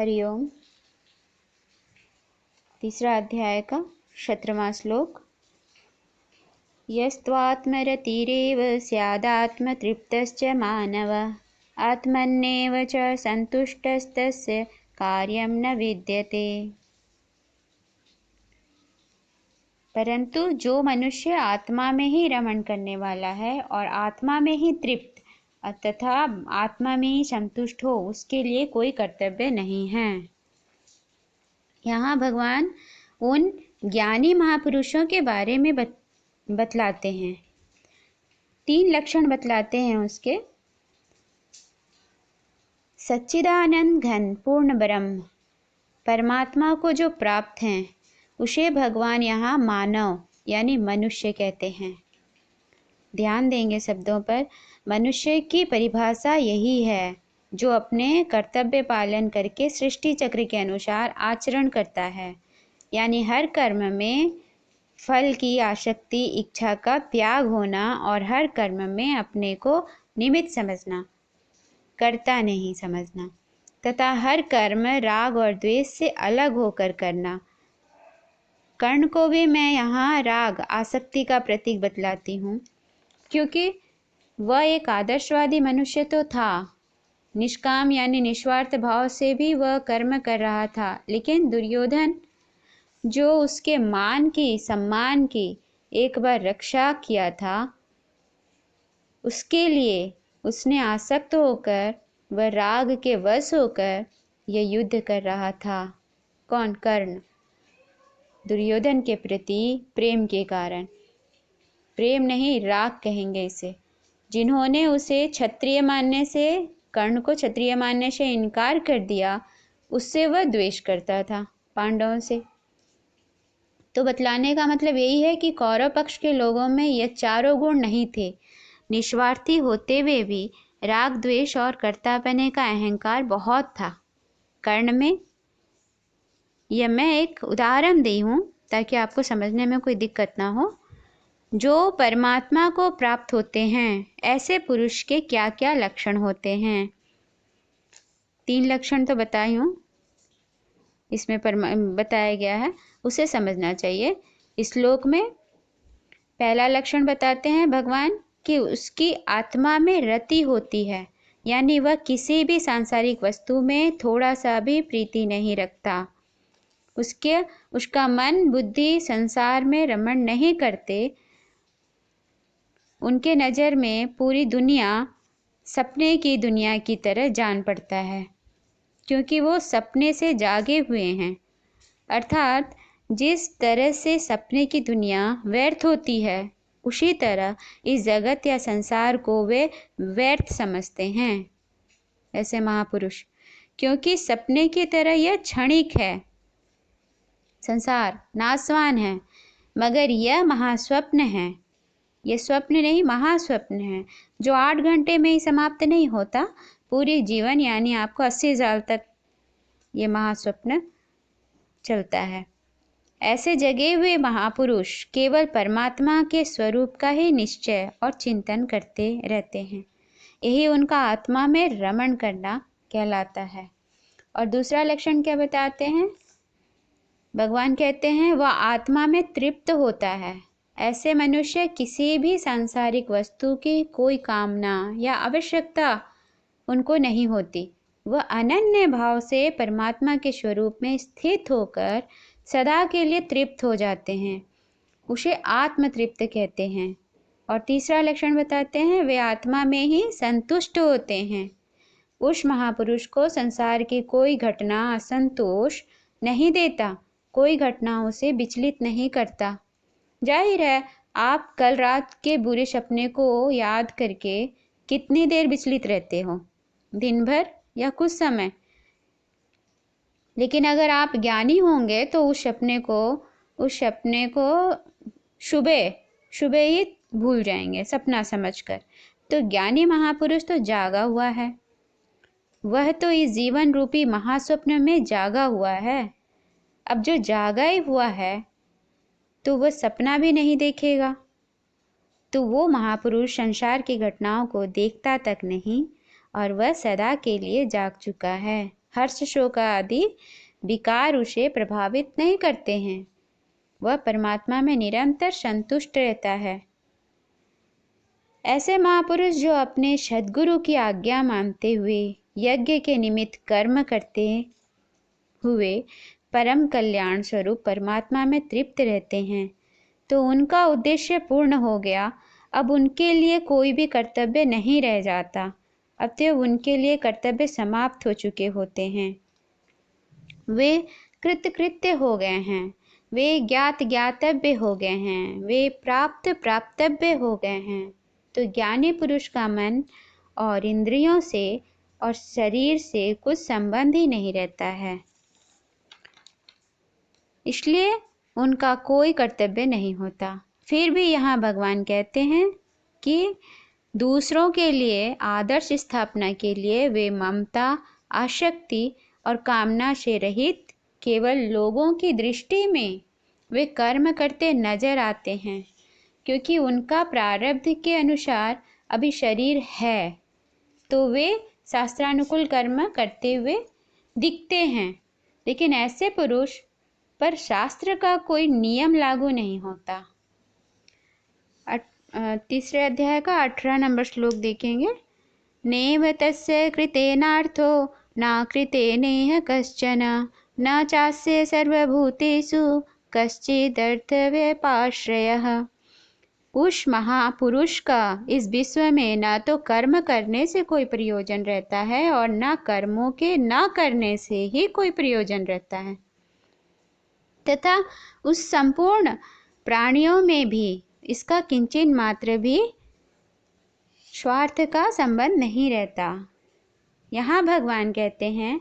हरिओम। तीसरा अध्याय का 17वां श्लोक। यस्त्वात्मरतिरेव स्यादात्मतृप्तश्च मानव आत्मन्नेव च संतुष्टस्तस्य कार्यं न विद्यते। परंतु जो मनुष्य आत्मा में ही रमण करने वाला है और आत्मा में ही तृप्त तथा आत्मा में ही संतुष्ट हो, उसके लिए कोई कर्तव्य नहीं है। यहाँ भगवान उन ज्ञानी महापुरुषों के बारे में बतलाते हैं। 3 लक्षण बतलाते हैं उसके। सच्चिदानंद घन पूर्ण ब्रह्म, परमात्मा को जो प्राप्त हैं उसे भगवान यहाँ मानव यानी मनुष्य कहते हैं। ध्यान देंगे शब्दों पर। मनुष्य की परिभाषा यही है जो अपने कर्तव्य पालन करके सृष्टि चक्र के अनुसार आचरण करता है, यानी हर कर्म में फल की आसक्ति इच्छा का त्याग होना और हर कर्म में अपने को निमित्त समझना, कर्ता नहीं समझना, तथा हर कर्म राग और द्वेष से अलग होकर करना। कर्ण को भी मैं यहाँ राग आसक्ति का प्रतीक बतलाती हूँ, क्योंकि वह एक आदर्शवादी मनुष्य तो था। निष्काम यानी निस्वार्थ भाव से भी वह कर्म कर रहा था, लेकिन दुर्योधन जो उसके मान की सम्मान की एक बार रक्षा किया था, उसके लिए उसने आसक्त होकर वह राग के वश होकर यह युद्ध कर रहा था। कौन? कर्ण। दुर्योधन के प्रति प्रेम के कारण, प्रेम नहीं राग कहेंगे इसे, जिन्होंने उसे क्षत्रिय मानने से, कर्ण को क्षत्रिय मानने से इनकार कर दिया, उससे वह द्वेष करता था पांडवों से। तो बतलाने का मतलब यही है कि कौरव पक्ष के लोगों में ये चारों गुण नहीं थे। निस्वार्थी होते हुए भी राग द्वेष और कर्तापने का अहंकार बहुत था कर्ण में। यह मैं एक उदाहरण दी हूँ ताकि आपको समझने में कोई दिक्कत ना हो। जो परमात्मा को प्राप्त होते हैं ऐसे पुरुष के क्या क्या लक्षण होते हैं? 3 लक्षण तो बताई हूँ, इसमें बताया गया है, उसे समझना चाहिए। इस श्लोक में पहला लक्षण बताते हैं भगवान कि उसकी आत्मा में रति होती है, यानी वह किसी भी सांसारिक वस्तु में थोड़ा सा भी प्रीति नहीं रखता। उसका मन बुद्धि संसार में रमण नहीं करते। उनके नज़र में पूरी दुनिया सपने की दुनिया की तरह जान पड़ता है, क्योंकि वो सपने से जागे हुए हैं। अर्थात जिस तरह से सपने की दुनिया व्यर्थ होती है, उसी तरह इस जगत या संसार को वे व्यर्थ समझते हैं ऐसे महापुरुष, क्योंकि सपने की तरह यह क्षणिक है। संसार नाशवान है, मगर यह महास्वप्न है। ये स्वप्न नहीं, महास्वप्न है, जो 8 घंटे में ही समाप्त नहीं होता। पूरी जीवन यानी आपको 80 साल तक ये महास्वप्न चलता है। ऐसे जगे हुए महापुरुष केवल परमात्मा के स्वरूप का ही निश्चय और चिंतन करते रहते हैं। यही उनका आत्मा में रमण करना कहलाता है। और दूसरा लक्षण क्या बताते हैं? भगवान कहते हैं वह आत्मा में तृप्त होता है। ऐसे मनुष्य किसी भी सांसारिक वस्तु की कोई कामना या आवश्यकता उनको नहीं होती। वह अनन्य भाव से परमात्मा के स्वरूप में स्थित होकर सदा के लिए तृप्त हो जाते हैं। उसे आत्मतृप्त कहते हैं। और तीसरा लक्षण बताते हैं वे आत्मा में ही संतुष्ट होते हैं। उस महापुरुष को संसार की कोई घटना असंतोष नहीं देता, कोई घटना उसे विचलित नहीं करता। जाहिर है, आप कल रात के बुरे सपने को याद करके कितनी देर विचलित रहते हो? दिन भर या कुछ समय। लेकिन अगर आप ज्ञानी होंगे तो उस सपने को सुबह ही भूल जाएंगे सपना समझकर। तो ज्ञानी महापुरुष तो जागा हुआ है, वह तो इस जीवन रूपी महास्वप्न में जागा हुआ है। अब जो जागा ही हुआ है तो वह सपना भी नहीं देखेगा। तो वो महापुरुष संसार की घटनाओं को देखता तक नहीं, और वह सदा के लिए जाग चुका है। हर्ष शोक आदि विकार उसे प्रभावित नहीं करते हैं। वह परमात्मा में निरंतर संतुष्ट रहता है। ऐसे महापुरुष जो अपने सद्गुरु की आज्ञा मानते हुए यज्ञ के निमित्त कर्म करते हुए परम कल्याण स्वरूप परमात्मा में तृप्त रहते हैं, तो उनका उद्देश्य पूर्ण हो गया। अब उनके लिए कोई भी कर्तव्य नहीं रह जाता। अतएव उनके लिए कर्तव्य समाप्त हो चुके होते हैं। वे कृतकृत्य हो गए हैं, वे ज्ञात ज्ञातव्य हो गए हैं, वे प्राप्त प्राप्तव्य हो गए हैं। तो ज्ञानी पुरुष का मन और इंद्रियों से और शरीर से कुछ संबंध ही नहीं रहता है, इसलिए उनका कोई कर्तव्य नहीं होता। फिर भी यहाँ भगवान कहते हैं कि दूसरों के लिए आदर्श स्थापना के लिए वे ममता, आसक्ति और कामना से रहित केवल लोगों की दृष्टि में वे कर्म करते नजर आते हैं, क्योंकि उनका प्रारब्ध के अनुसार अभी शरीर है, तो वे शास्त्रानुकूल कर्म करते हुए दिखते हैं। लेकिन ऐसे पुरुष पर शास्त्र का कोई नियम लागू नहीं होता। तीसरे अध्याय का 18 नंबर श्लोक देखेंगे। नैव तस्य कृतेनार्थो न कृतेनेह कश्चन न चास्य सर्वभूतेषु कश्चिदर्थव्यपाश्रयः। उस महापुरुष का इस विश्व में न तो कर्म करने से कोई प्रयोजन रहता है और न कर्मों के न करने से ही कोई प्रयोजन रहता है, तथा उस संपूर्ण प्राणियों में भी इसका किंचित मात्र भी स्वार्थ का संबंध नहीं रहता। यहाँ भगवान कहते हैं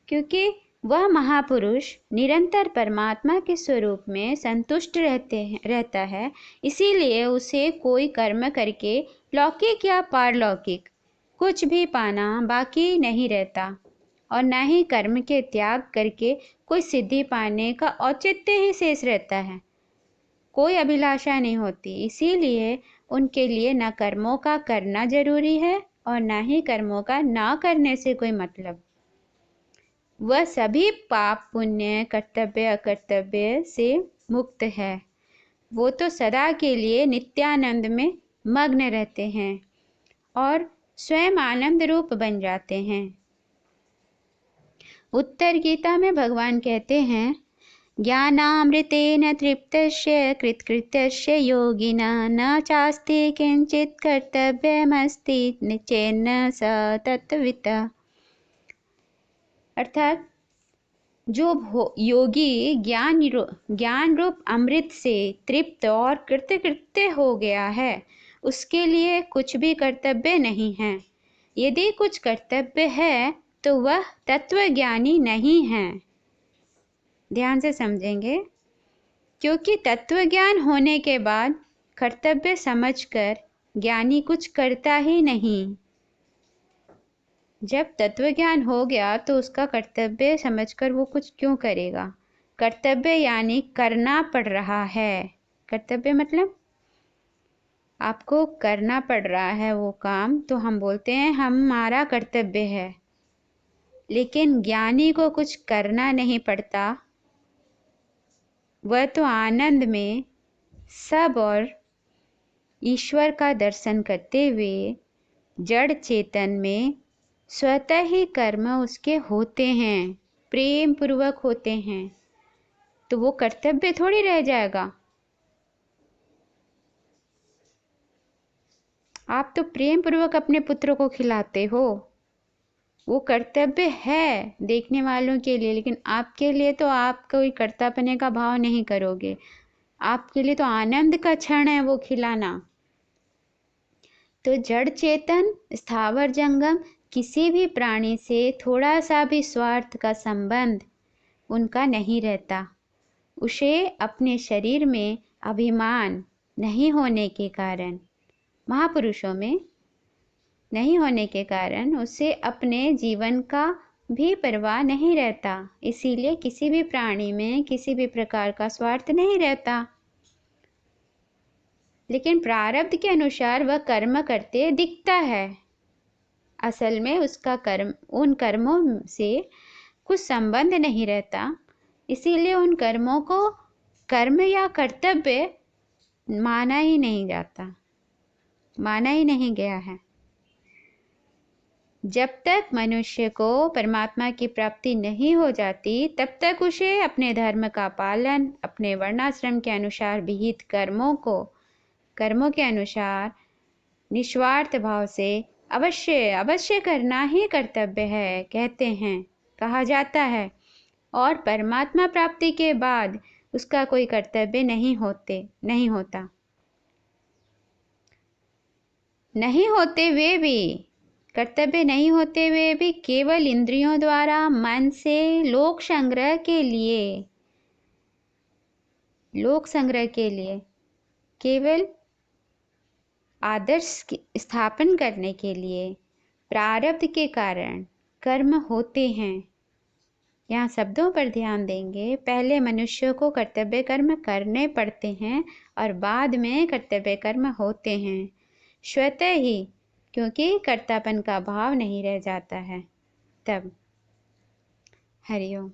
क्योंकि वह महापुरुष निरंतर परमात्मा के स्वरूप में संतुष्ट रहता है, इसीलिए उसे कोई कर्म करके लौकिक या पारलौकिक कुछ भी पाना बाकी नहीं रहता, और न ही कर्म के त्याग करके कोई सिद्धि पाने का औचित्य ही शेष रहता है। कोई अभिलाषा नहीं होती, इसीलिए उनके लिए न कर्मों का करना जरूरी है और न ही कर्मों का ना करने से कोई मतलब। वह सभी पाप पुण्य कर्तव्य अकर्तव्य से मुक्त है। वो तो सदा के लिए नित्यानंद में मग्न रहते हैं और स्वयं आनंद रूप बन जाते हैं। उत्तर गीता में भगवान कहते हैं, ज्ञानामृतेन तृप्तस्य कृतकृत्यस्य योगिनः न चास्ति किंचित् कर्तव्यमस्ति चेन्न स तत्त्ववित्। अर्थात जो योगी ज्ञान रूप अमृत से तृप्त और कृतकृत्य हो गया है, उसके लिए कुछ भी कर्तव्य नहीं है। यदि कुछ कर्तव्य है तो वह तत्वज्ञानी नहीं है। ध्यान से समझेंगे, क्योंकि तत्वज्ञान होने के बाद कर्तव्य समझकर ज्ञानी कुछ करता ही नहीं। जब तत्वज्ञान हो गया तो उसका कर्तव्य समझकर वो कुछ क्यों करेगा। कर्तव्य यानी करना पड़ रहा है। कर्तव्य मतलब आपको करना पड़ रहा है वो काम, तो हम बोलते हैं हमारा कर्तव्य है। लेकिन ज्ञानी को कुछ करना नहीं पड़ता, वह तो आनंद में सब और ईश्वर का दर्शन करते हुए जड़ चेतन में स्वतः ही कर्म उसके होते हैं, प्रेम पूर्वक होते हैं, तो वो कर्तव्य थोड़ी रह जाएगा। आप तो प्रेम पूर्वक अपने पुत्र को खिलाते हो, वो कर्तव्य है देखने वालों के लिए, लेकिन आपके लिए तो आप कोई कर्तापने का भाव नहीं करोगे। आपके लिए तो आनंद का क्षण है वो खिलाना। तो जड़ चेतन स्थावर जंगम किसी भी प्राणी से थोड़ा सा भी स्वार्थ का संबंध उनका नहीं रहता। उसे अपने शरीर में अभिमान नहीं होने के कारण, महापुरुषों में नहीं होने के कारण उसे अपने जीवन का भी परवाह नहीं रहता। इसीलिए किसी भी प्राणी में किसी भी प्रकार का स्वार्थ नहीं रहता। लेकिन प्रारब्ध के अनुसार वह कर्म करते दिखता है। असल में उसका कर्म उन कर्मों से कुछ संबंध नहीं रहता, इसीलिए उन कर्मों को कर्म या कर्तव्य माना ही नहीं जाता, माना ही नहीं गया है। जब तक मनुष्य को परमात्मा की प्राप्ति नहीं हो जाती, तब तक उसे अपने धर्म का पालन, अपने वर्णाश्रम के अनुसार विहित कर्मों के अनुसार निस्वार्थ भाव से अवश्य अवश्य करना ही कर्तव्य है, कहा जाता है। और परमात्मा प्राप्ति के बाद उसका कोई कर्तव्य नहीं होते कर्तव्य नहीं होते हुए भी केवल इंद्रियों द्वारा मन से लोक संग्रह के लिए केवल आदर्श स्थापन करने के लिए प्रारब्ध के कारण कर्म होते हैं। यहाँ शब्दों पर ध्यान देंगे। पहले मनुष्य को कर्तव्य कर्म करने पड़ते हैं और बाद में कर्तव्य कर्म होते हैं, स्वतः ही, क्योंकि कर्तापन का भाव नहीं रह जाता है तब। हरिओम।